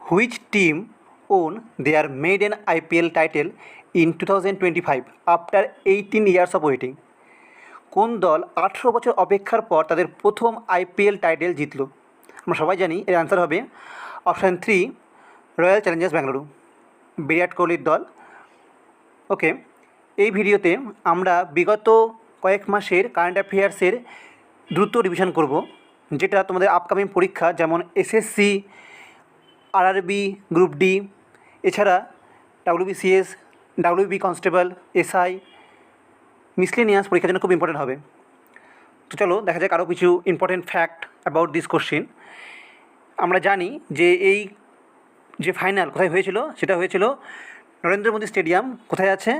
Which team won their maiden IPL title in 2025 after 18 years of waiting? কোন দল 18 বছর অপেক্ষার পর তাদের প্রথম আইপিএল টাইটেল জিতল? আমরা সবাই জানি এর আনসার হবে অপশান 3, রয়্যাল চ্যালেঞ্জার্স ব্যাঙ্গালুরু, বিরাট কোহলির দল। ওকে, এই ভিডিওতে আমরা বিগত কয়েক মাসের কারেন্ট অ্যাফেয়ার্সের দ্রুত রিভিশন করব, যেটা তোমাদের আপকামিং পরীক্ষা যেমন এসএসসি, আরআরবি, গ্রুপ ডি, এছাড়া WBCS, WB constable, SI, miscellaneous পরীক্ষার জন্য খুব ইম্পর্টেন্ট হবে। তো চলো দেখা যাক আরও কিছু important fact about this question. আমরা জানি যে এই যে ফাইনাল কোথায় হয়েছিল, সেটা হয়েছিল নরেন্দ্র মোদী স্টেডিয়াম। কোথায় আছে?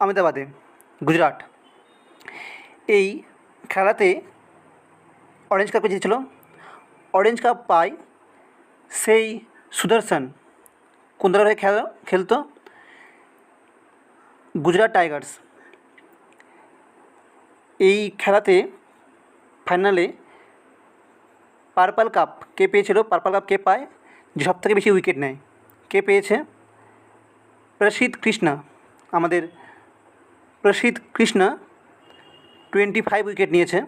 আহমেদাবাদে, গুজরাট। এই খেলাতে অরেঞ্জ কাপকে জিতেছিল। অরেঞ্জ কাপ পায় সেই সুদর্শন কোন দলের হয়ে খেলতো? গুজরাট টাইগার্স। এই খেলাতে ফাইনালে পার্পল কাপ কে পেয়েছিল? পার্পল কাপ কে পায়? যে সবথেকে বেশি উইকেট নেয় কে পেয়েছে? প্রসিদ্ধ কৃষ্ণা। আমাদের প্রসিদ্ধ কৃষ্ণা 25 উইকেট নিয়েছে,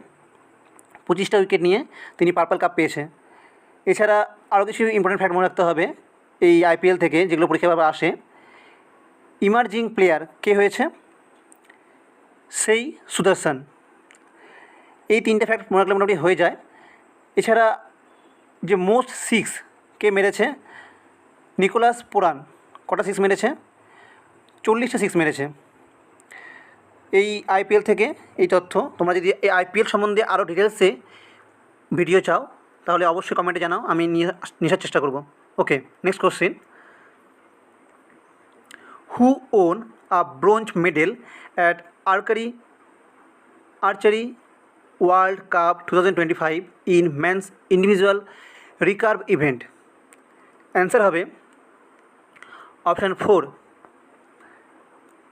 25টা উইকেট নিয়ে তিনি পার্পল কাপ পেয়েছে। এছাড়া আরও কিছু ইম্পর্টেন্ট ফ্যাক্ট মনে রাখতে হবে এই আইপিএল থেকে, যেগুলো পরীক্ষাভাবে আসে। ইমার্জিং প্লেয়ার কে হয়েছে? সেই সুদর্শন। এই তিনটে ফ্যাক্ট মনে রাখলে মোটামুটি হয়ে যায়। এছাড়া যে মোস্ট সিক্স কে মেরেছে? Nicholas Pooran. কটা সিক্স মেরেছে? 40টা সিক্স মেরেছে। এই আইপিএল থেকে এই তথ্য। তোমরা যদি এই আইপিএল সম্বন্ধে আরও ডিটেলসে ভিডিও চাও তাহলে অবশ্যই কমেন্টে জানাও, আমি নিয়ে আসার চেষ্টা করব। Okay, next question. Who won a bronze medal at archery world cup 2025 in men's individual recurve event? Answer হবে অপশান 4,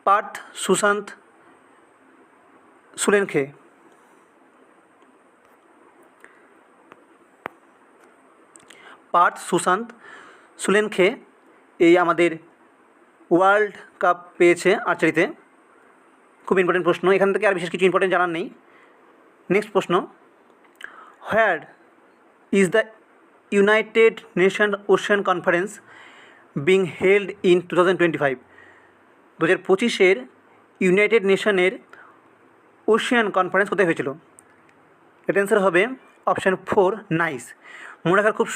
পার্থ সুশান্ত সুলেনখে। পার্থ সুশান্ত সুলেনখে এই আমাদের ওয়ার্ল্ড কাপ পেয়েছে আর্চারিতে। খুব ইম্পর্টেন্ট প্রশ্ন, এখান থেকে আর বিশেষ কিছু ইম্পর্টেন্ট জানার নেই। নেক্সট প্রশ্ন। Where is the United Nation Ocean Conference being held in 2025? 2025 United নেশনের ওশিয়ান কনফারেন্স কোথায় হয়েছিল? এটা অ্যান্সার হবে অপশান 4, নাইস। মনে রাখার খুব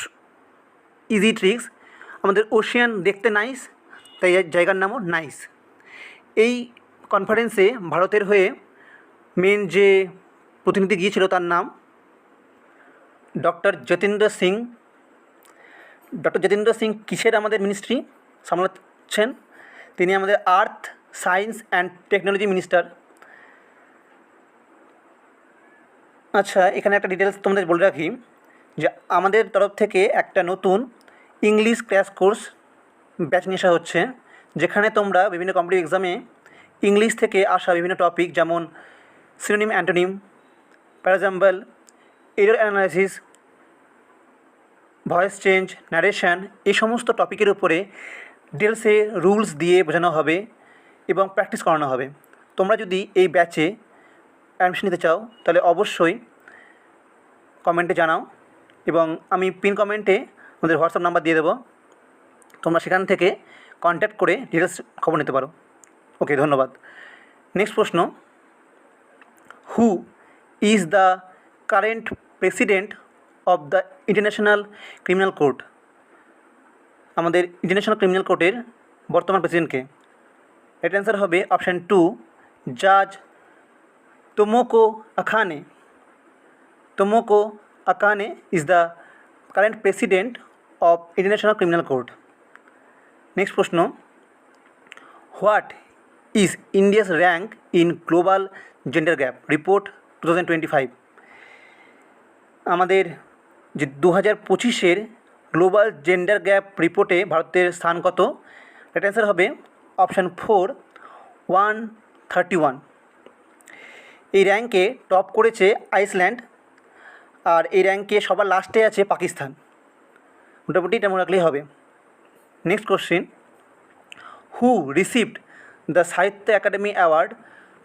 ইজি ট্রিক্স। আমাদের ওশিয়ান দেখতে নাইস, তাই জায়গার নামও নাইস। এই কনফারেন্সে ভারতের হয়ে মেন যে প্রতিনিধি গিয়েছিল তার নাম ডক্টর জিতেন্দ্র সিং। ডক্টর জিতেন্দ্র সিং কিসের আমাদের মিনিস্ট্রি সামলাচ্ছেন? তিনি আমাদের আর্থ, সায়েন্স অ্যান্ড টেকনোলজি মিনিস্টার। আচ্ছা, এখানে একটা ডিটেলস তোমাদের বলে রাখি যে আমাদের তরফ থেকে একটা নতুন ইংলিশ ক্র্যাশ কোর্স ব্যাচ নিয়ে আসা হচ্ছে, যেখানে তোমরা বিভিন্ন কম্পিটিটিভ এক্সামে ইংলিশ থেকে আসা বিভিন্ন টপিক যেমন synonym, antonym, parajumble, error analysis, voice change, narration, এই সমস্ত টপিকের উপরে ডিটেলসে রুলস দিয়ে বোঝানো হবে এবং প্র্যাকটিস করানো হবে। তোমরা যদি এই ব্যাচে অ্যাডমিশন নিতে চাও তাহলে অবশ্যই কমেন্টে জানাও, এবং আমি পিন কমেন্টে আমাদের হোয়াটসঅ্যাপ নাম্বার দিয়ে দেবো। তোমরা সেখান থেকে কন্ট্যাক্ট করে ডিটেলস খবর নিতে পারো। ওকে, ধন্যবাদ। নেক্সট প্রশ্ন। Who is the current president of the international criminal court? আমাদের ইন্টারন্যাশনাল ক্রিমিনাল কোর্টের বর্তমান প্রেসিডেন্টকে? এর অ্যান্সার হবে অপশান 2, জাজ Tomoko Akane. Tomoko Akane is the current president of international criminal court. Next প্রশ্ন। What is India's rank in global gender gap report 2025? আমাদের যে 2025 গ্লোবাল জেন্ডার গ্যাপ রিপোর্টে ভারতের স্থান কত? এর অ্যান্সার হবে অপশান 4, 131। এই র্যাঙ্কে টপ করেছে আইসল্যান্ড, আর এই র্যাঙ্কে সবার লাস্টে আছে পাকিস্তান। মোটামুটি এটা মনে রাখলেই হবে। Next question, who received the Sahitya Akademi award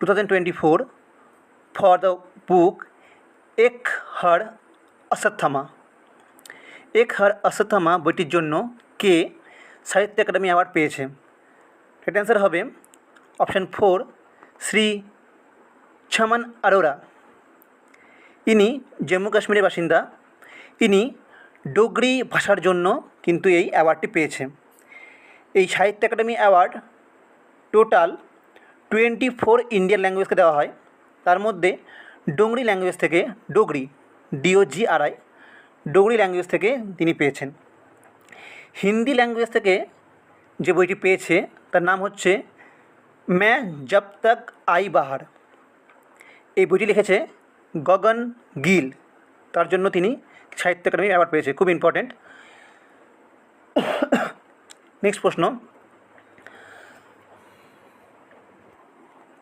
2024 for the book Ek Aur Ashwatthama? এক হর অশ্বত্থামা বইটির জন্য কে সাহিত্য একাডেমি অ্যাওয়ার্ড পেয়েছে? এটা অ্যান্সার হবে অপশান 4, শ্রী ছমন অরোরা। ইনি জম্মু কাশ্মীরের বাসিন্দা। ইনি ডোগরি ভাষার জন্য কিন্তু এই অ্যাওয়ার্ডটি পেয়েছে। এই সাহিত্য একাডেমি অ্যাওয়ার্ড টোটাল 24 ইন্ডিয়ান ল্যাঙ্গুয়েজকে দেওয়া হয়। তার মধ্যে ডোগরি ল্যাঙ্গুয়েজ থেকে, ডোগরি DOGRI, ডোগরি ল্যাঙ্গুয়েজ থেকে তিনি পেয়েছেন। হিন্দি ল্যাঙ্গুয়েজ থেকে যে বইটি পেয়েছে তার নাম হচ্ছে मैं जब तक आई बाहर। এই বইটি লিখেছে গগন গিল। তার জন্য তিনি সাহিত্য একাডেমি অ্যাওয়ার্ড পেয়েছে, খুব ইম্পর্ট্যান্ট। নেক্সট প্রশ্ন,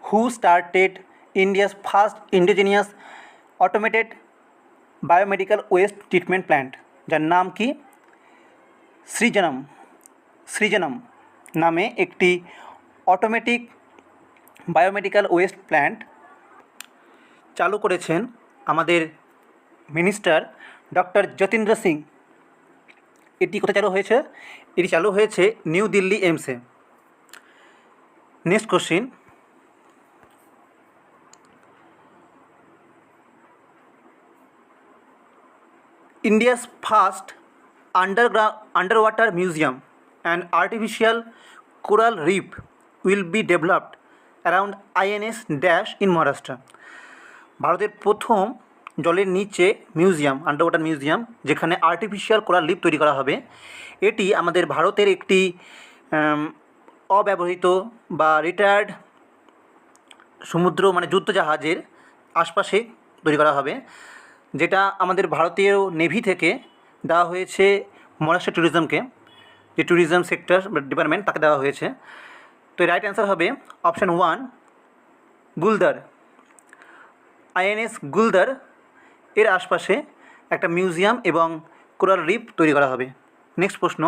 who started India's first indigenous automated biomedical waste treatment plant? যার নাম কি সৃজনম নামে একটি অটোমেটিক বায়োমেডিক্যাল ওয়েস্ট প্ল্যান্ট চালু করেছেন আমাদের মিনিস্টার ডক্টর যতীন্দ্র সিং। এটি কোথায় চালু হয়েছে? এটি চালু হয়েছে নিউ দিল্লি এইমসে। Next question, India's first underwater museum and artificial coral reef will be developed around INS Dash in Maharashtra. ভারতের প্রথম জলের নিচে মিউজিয়াম, আন্ডারওয়াটার মিউজিয়াম, যেখানে আর্টিফিশিয়াল কোরাল রিফ তৈরি করা হবে। এটি আমাদের ভারতের একটি অব্যবহৃত বা রিটায়ার্ড সমুদ্র মানে যুদ্ধজাহাজের আশপাশে তৈরি করা হবে, যেটা আমাদের ভারতীয় নেভি থেকে দেওয়া হয়েছে মহারাষ্ট্র ট্যুরিজমকে, যে ট্যুরিজম সেক্টর ডিপার্টমেন্ট, তাকে দেওয়া হয়েছে। তো রাইট অ্যান্সার হবে অপশান 1, গুলদার। INS গুলদার এর আশপাশে একটা মিউজিয়াম এবং কোরাল রিফ তৈরি করা হবে। নেক্সট প্রশ্ন,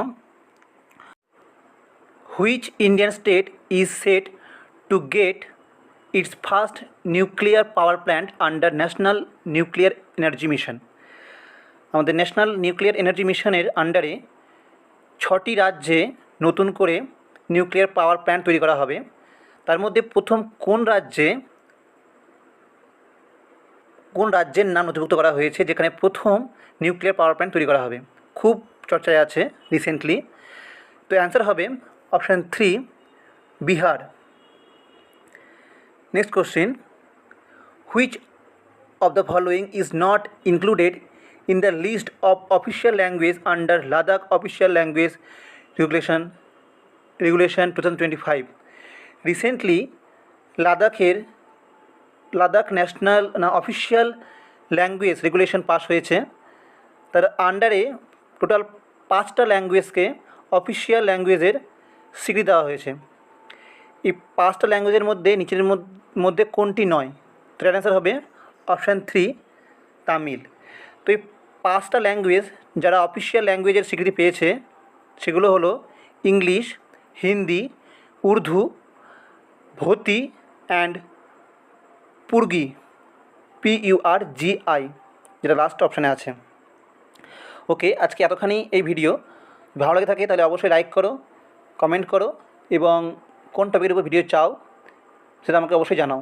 which Indian state is set to get its first nuclear power plant under national nuclear energy mission? আমাদের ন্যাশনাল নিউক্লিয়ার এনার্জি মিশনের আন্ডারে 6টি রাজ্যে নতুন করে নিউক্লিয়ার পাওয়ার প্ল্যান্ট তৈরি করা হবে। তার মধ্যে প্রথম কোন রাজ্যের নাম নথিভুক্ত করা হয়েছে যেখানে প্রথম নিউক্লিয়ার পাওয়ার প্ল্যান্ট তৈরি করা হবে? খুব চর্চায় আছে রিসেন্টলি। তো অ্যান্সার হবে option 3, Bihar. Next question, which of the following is not included in the list of official language under Ladakh Official Language Regulation 2025? Recently Ladakh national official language regulation pass হয়েছে। তার আন্ডারে টোটাল 5টা ল্যাঙ্গুয়েজকে অফিসিয়াল ল্যাঙ্গুয়েজের স্বীকৃতি দেওয়া হয়েছে। এই 5টা ল্যাঙ্গুয়েজের মধ্যে নিচের মধ্যে কোনটি নয়? তো এর অ্যান্সার হবে অপশান 3, তামিল। তো এই 5টা ল্যাঙ্গুয়েজ যারা অফিসিয়াল ল্যাঙ্গুয়েজের স্বীকৃতি পেয়েছে সেগুলো হলো English, Hindi, Urdu, Bhoti and Purgi, PURGI, যেটা লাস্ট অপশানে আছে। ওকে, আজকে এতখানি এই ভিডিও। ভালো লাগে থাকে তাহলে অবশ্যই লাইক করো, কমেন্ট করো এবং কোন টপিকের উপর ভিডিও চাও সেটা আমাকে অবশ্যই জানাও।